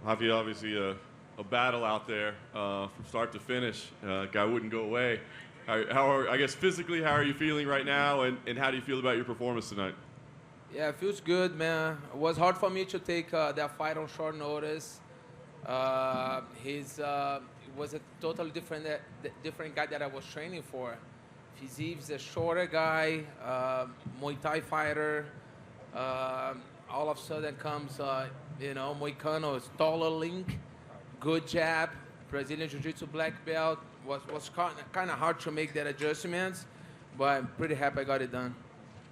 Javi, obviously a battle out there from start to finish. Guy wouldn't go away. I guess physically, how are you feeling right now, and how do you feel about your performance tonight? Yeah, it feels good, man. It was hard for me to take that fight on short notice. He was a totally different guy that I was training for. Fiziv's a shorter guy, Muay Thai fighter. All of a sudden comes, Moicano is taller link, good jab, Brazilian Jiu-Jitsu black belt. Was kind of hard to make that adjustments, but I'm pretty happy I got it done.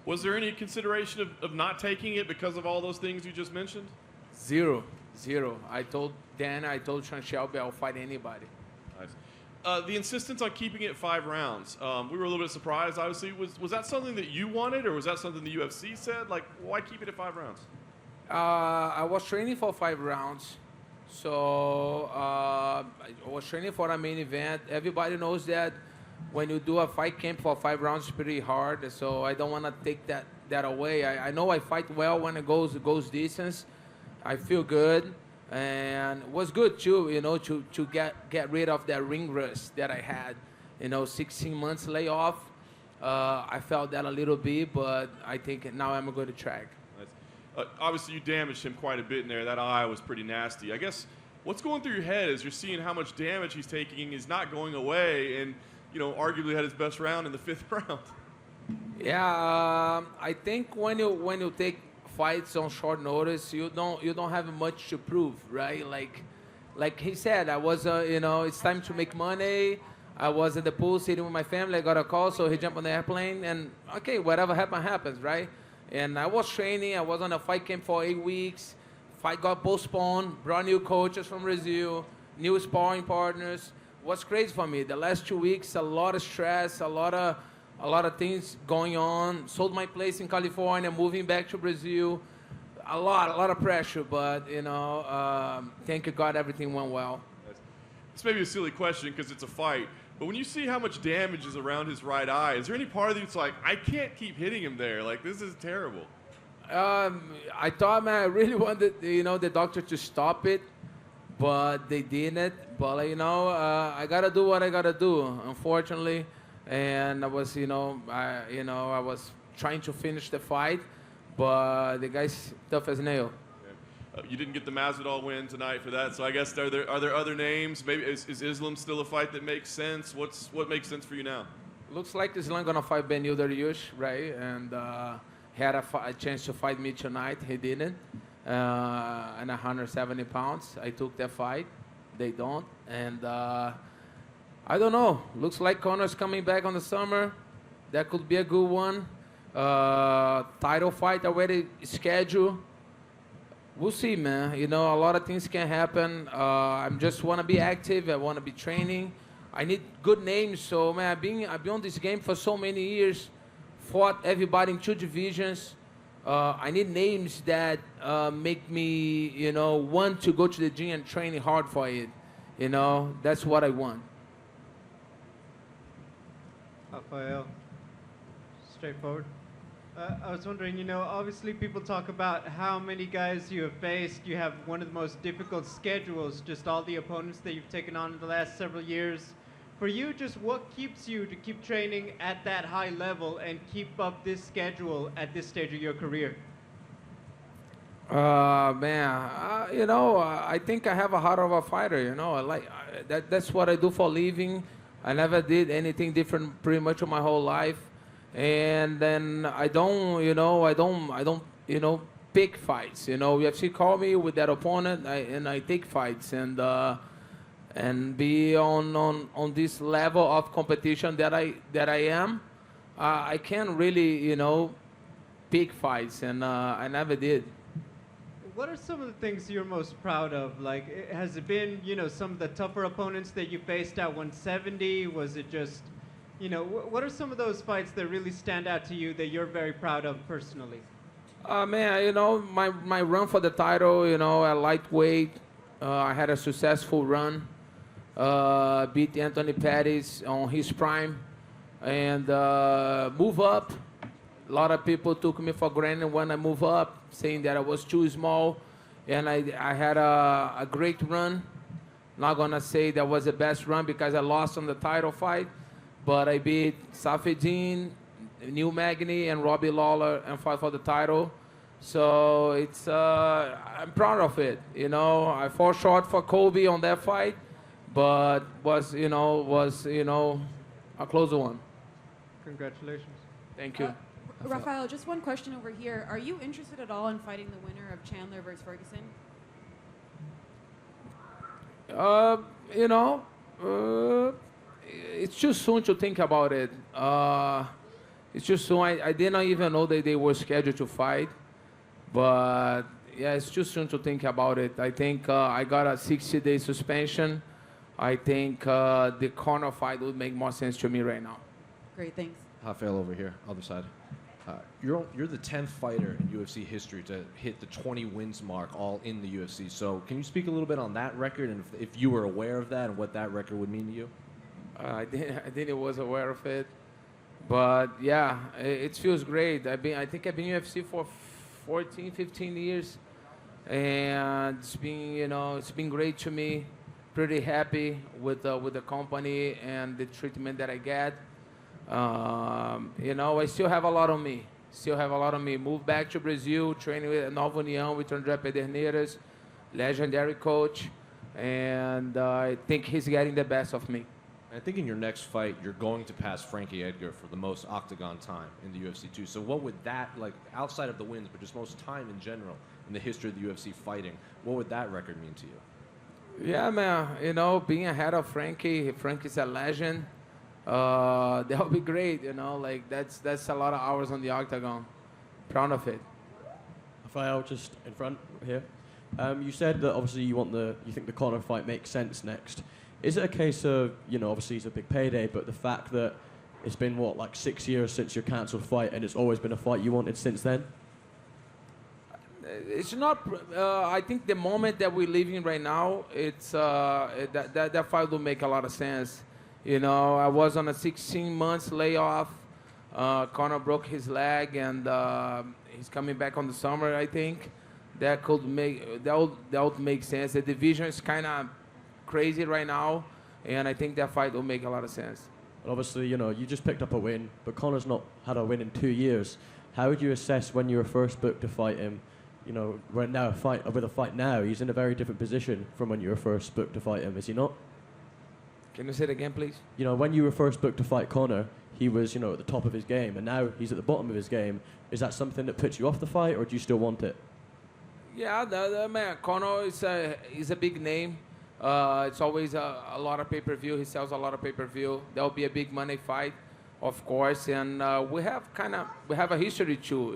Was there any consideration of not taking it because of all those things you just mentioned? Zero. I told Dan, I told Sean Shelby I'll fight anybody. Nice. The insistence on keeping it 5 rounds, we were a little bit surprised, obviously. Was that something that you wanted, or was that something the UFC said? Like, why keep it at 5 rounds? I was training for 5 rounds. So I was training for a main event. Everybody knows that when you do a fight camp for 5 rounds, it's pretty hard. So I don't want to take that away. I know I fight well when it goes distance. I feel good, and it was good too, to get rid of that ring rust that I had. 16 months layoff. I felt that a little bit, but I think now I'm a good track. Obviously, you damaged him quite a bit in there. That eye was pretty nasty. I guess what's going through your head as you're seeing how much damage he's taking is not going away, and arguably had his best round in the 5th round. Yeah, I think when you take fights on short notice, you don't have much to prove, right? Like he said, I was it's time to make money. I was at the pool sitting with my family. I got a call, so he jumped on the airplane, and okay, whatever happens, right? And I was training. I was on a fight camp for 8 weeks. Fight got postponed. Brought new coaches from Brazil, new sparring partners. What's crazy for me? The last 2 weeks, a lot of stress, a lot of things going on. Sold my place in California, moving back to Brazil. A lot of pressure, but thank God everything went well. This may be a silly question because it's a fight, but when you see how much damage is around his right eye, is there any part of you that's like, I can't keep hitting him there? Like, this is terrible. I thought, man, I really wanted, the doctor to stop it, but they didn't. But, I got to do what I got to do, unfortunately. And I was, I was trying to finish the fight, but the guy's tough as nail. You didn't get the Masvidal win tonight for that, so I guess are there other names? Maybe is Islam still a fight that makes sense? What makes sense for you now? Looks like Islam gonna fight Benil Dariush, right? And he had a chance to fight me tonight. He didn't. And 170 pounds. I took that fight. They don't. And I don't know. Looks like Conor's coming back on the summer. That could be a good one. Title fight already scheduled. We'll see, man. A lot of things can happen. I just want to be active. I want to be training. I need good names. So, man, I've been on this game for so many years. Fought everybody in 2 divisions. I need names that make me, want to go to the gym and train hard for it. That's what I want. Rafael, straightforward. I was wondering, obviously people talk about how many guys you have faced. You have one of the most difficult schedules, just all the opponents that you've taken on in the last several years. For you, just what keeps you to keep training at that high level and keep up this schedule at this stage of your career? Man, I think I have a heart of a fighter. That's what I do for a living. I never did anything different pretty much my whole life. And then I don't pick fights. UFC call me with that opponent, and I take fights and be on this level of competition that I am. I can't really pick fights, and I never did. What are some of the things you're most proud of? Like, has it been some of the tougher opponents that you faced at 170? Was it just what are some of those fights that really stand out to you that you're very proud of personally? Man, my run for the title, at lightweight, I had a successful run. Beat Anthony Pettis on his prime, and move up. A lot of people took me for granted when I move up, saying that I was too small. and I had a great run. Not gonna say that was the best run because I lost on the title fight, but I beat Safedin, Neil Magny, and Robbie Lawler and fought for the title. So it's I'm proud of it. You know, I fought short for Kobe on that fight, but was a closer one. Congratulations. Thank you. Rafael, just one question over here. Are you interested at all in fighting the winner of Chandler versus Ferguson? It's too soon to think about it. It's too soon. I did not even know that they were scheduled to fight. But yeah, it's too soon to think about it. I think I got a 60-day suspension. I think the corner fight would make more sense to me right now. Great, thanks. Rafael over here, other side. You're the 10th fighter in UFC history to hit the 20 wins mark, all in the UFC. So can you speak a little bit on that record and if you were aware of that and what that record would mean to you? I didn't was aware of it, but yeah, it feels great. I think I've been in UFC for 14, 15 years, and it's been great to me. Pretty happy with the company and the treatment that I get. I still have a lot on me. Moved back to Brazil, training with Nova União with André Pederneiras, legendary coach, and I think he's getting the best of me. I think in your next fight, you're going to pass Frankie Edgar for the most octagon time in the UFC too. So what would that, like outside of the wins, but just most time in general in the history of the UFC fighting, what would that record mean to you? Yeah, man, being ahead of Frankie's a legend. That would be great, that's a lot of hours on the octagon. Proud of it. Rafael, just in front here. You said that obviously you think the Conor fight makes sense next. Is it a case of, obviously it's a big payday, but the fact that it's been, 6 years since your cancelled fight and it's always been a fight you wanted since then? It's not, I think the moment that we're living right now, it's that fight will make a lot of sense. I was on a 16 months layoff. Conor broke his leg and he's coming back on the summer, I think. That would make sense. The division is kind of crazy right now, and I think that fight will make a lot of sense. And obviously, you just picked up a win, but Conor's not had a win in 2 years. How would you assess when you were first booked to fight him? With a fight now, he's in a very different position from when you were first booked to fight him, is he not? Can you say it again, please? When you were first booked to fight Conor, he was, at the top of his game, and now he's at the bottom of his game. Is that something that puts you off the fight, or do you still want it? Yeah, man, Conor is a big name. It's always a lot of pay-per-view. He sells a lot of pay-per-view. That will be a big money fight, of course. And we have a history too.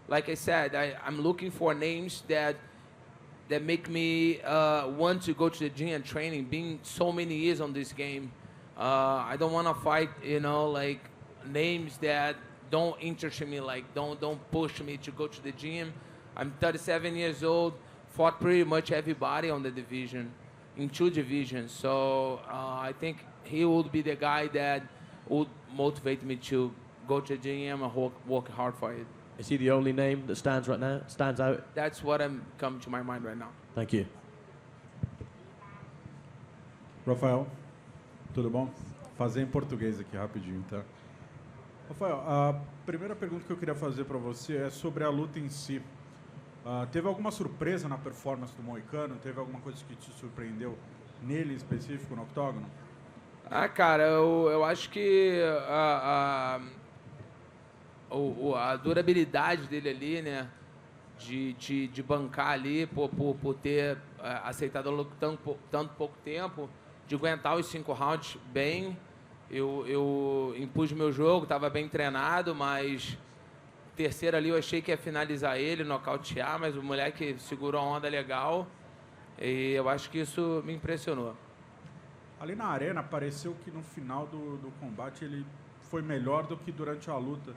Like I said, I'm looking for names that make me want to go to the gym and training. Being so many years on this game, I don't want to fight. Names that don't interest me. Don't push me to go to the gym. I'm 37 years old. Fought pretty much everybody on the division, in 2 divisions. So I think he would be the guy that would motivate me to go to the gym and work hard for it. Is he the only name that stands out? That's what I'm coming to my mind right now. Thank you. Rafael, tudo bom? Fazer em português aqui rapidinho, tá? Rafael, a primeira pergunta que eu queria fazer para você é sobre a luta em si. Teve alguma surpresa na performance do Moicano? Teve alguma coisa que te surpreendeu nele em específico, no octógono? Cara, eu acho que a durabilidade dele ali, né? De bancar ali, por ter aceitado a luta tanto pouco tempo, de aguentar os 5 rounds bem. Eu impus meu jogo, estava bem treinado, mas terceiro ali eu achei que ia finalizar ele, nocautear, mas o moleque segurou a onda legal e eu acho que isso me impressionou. Ali na arena, pareceu que no final do combate ele foi melhor do que durante a luta.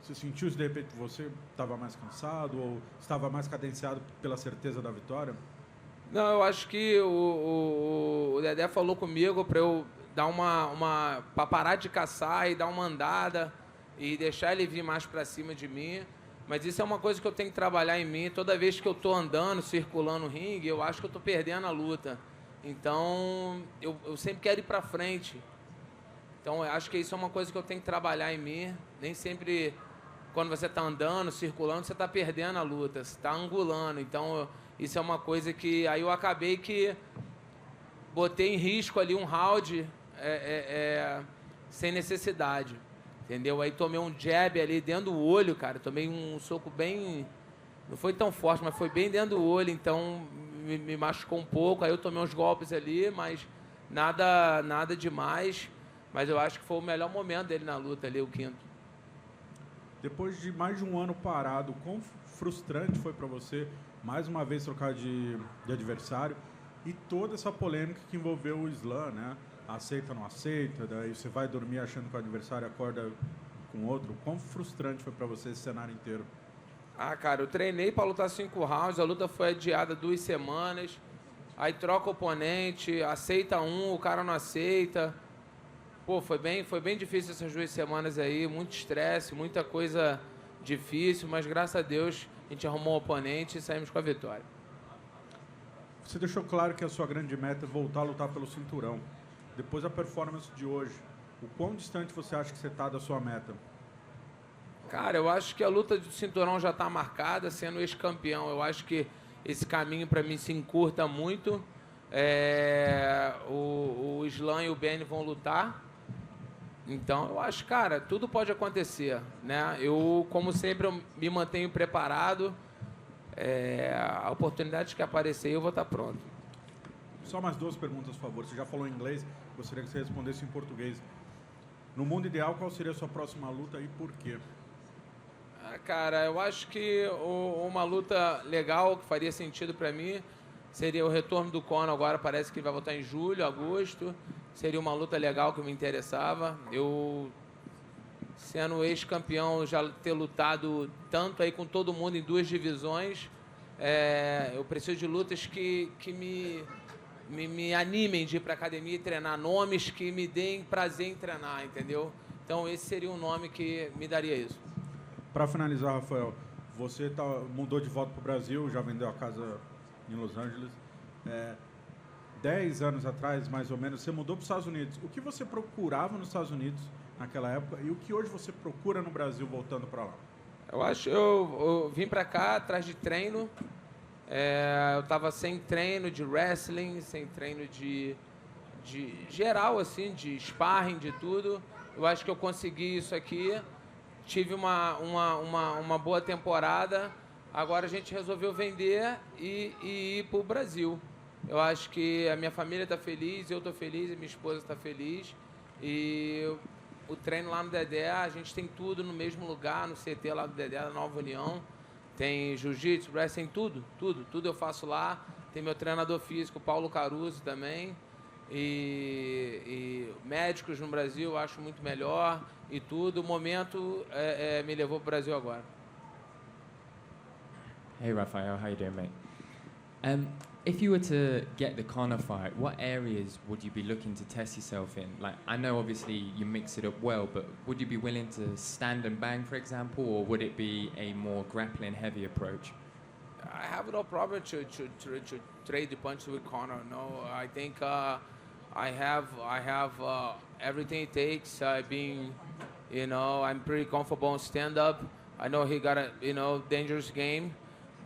Você sentiu isso de repente? Você estava mais cansado ou estava mais cadenciado pela certeza da vitória? Não, eu acho que o Dedé falou comigo para eu dar para parar de caçar e dar uma andada e deixar ele vir mais para cima de mim. Mas isso é uma coisa que eu tenho que trabalhar em mim. Toda vez que eu tô andando, circulando o ringue, eu acho que eu tô perdendo a luta. Então, eu sempre quero ir para frente. Então, eu acho que isso é uma coisa que eu tenho que trabalhar em mim. Nem sempre, quando você está andando, circulando, você está perdendo a luta, você está angulando. Então, isso é uma coisa que... Aí eu acabei que botei em risco ali um round sem necessidade, entendeu? Aí tomei um jab ali dentro do olho, cara. Tomei um soco bem... Não foi tão forte, mas foi bem dentro do olho, então me machucou um pouco. Aí eu tomei uns golpes ali, mas nada demais. Mas eu acho que foi o melhor momento dele na luta ali, o quinto. Depois de mais de um ano parado, quão frustrante foi para você, mais uma vez, trocar de adversário e toda essa polêmica que envolveu o slam, né? Aceita, não aceita, daí você vai dormir achando que o adversário acorda com outro. Quão frustrante foi para você esse cenário inteiro? Ah, cara, eu treinei para lutar 5 rounds, a luta foi adiada 2 semanas, aí troca o oponente, aceita um, o cara não aceita. Pô, foi bem difícil essas 2 semanas aí, muito estresse, muita coisa difícil, mas graças a Deus a gente arrumou um oponente e saímos com a vitória. Você deixou claro que a sua grande meta é voltar a lutar pelo cinturão. Depois da performance de hoje, o quão distante você acha que você está da sua meta? Cara, eu acho que a luta do cinturão já está marcada, sendo ex-campeão. Eu acho que esse caminho para mim se encurta muito. O Islam e o Benny vão lutar. Então, eu acho, cara, tudo pode acontecer, né? Eu, como sempre, eu me mantenho preparado. A oportunidade que aparecer, eu vou estar pronto. Só mais 2 perguntas, por favor. Você já falou em inglês, gostaria que você respondesse em português. No mundo ideal, qual seria a sua próxima luta e por quê? Cara, eu acho que uma luta legal que faria sentido para mim seria o retorno do Conor. Agora parece que ele vai voltar em julho, agosto. Seria uma luta legal que me interessava. Eu, sendo ex-campeão, já ter lutado tanto aí com todo mundo em 2 divisões, eu preciso de lutas que me animem de ir para academia e treinar, nomes que me deem prazer em treinar, entendeu? Então esse seria um nome que me daria isso. Para finalizar, Rafael, você mudou de volta para o Brasil, já vendeu a casa em Los Angeles. 10 anos atrás, mais ou menos, você mudou para os Estados Unidos. O que você procurava nos Estados Unidos naquela época e o que hoje você procura no Brasil voltando para lá? Eu vim para cá atrás de treino. Eu estava sem treino de wrestling, sem treino de geral, assim, de sparring, de tudo. Eu acho que eu consegui isso aqui. Tive uma boa temporada. Agora a gente resolveu vender e ir para o Brasil. Eu acho que a minha família está feliz, eu estou feliz, a minha esposa está feliz. E o treino lá no Dedé, a gente tem tudo no mesmo lugar, no CT lá do Dedé, da Nova União. Tem jiu-jitsu, wrestling, tudo eu faço lá. Tem meu treinador físico, Paulo Caruso, também. E médicos no Brasil, eu acho muito melhor e tudo. O momento me levou para o Brasil agora. Hey Rafael, how you doing, mate? If you were to get the Conor fight, what areas would you be looking to test yourself in? Like, I know obviously you mix it up well, but would you be willing to stand and bang, for example, or would it be a more grappling heavy approach? I have no problem to trade the punch with Conor. No, I think I have everything it takes. I'm pretty comfortable on stand up. I know he got a dangerous game,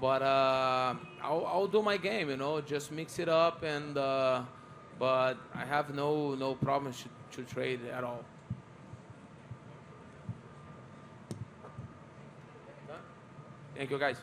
but I'll do my game. Just mix it up but I have no problem to trade at all. Thank you, guys.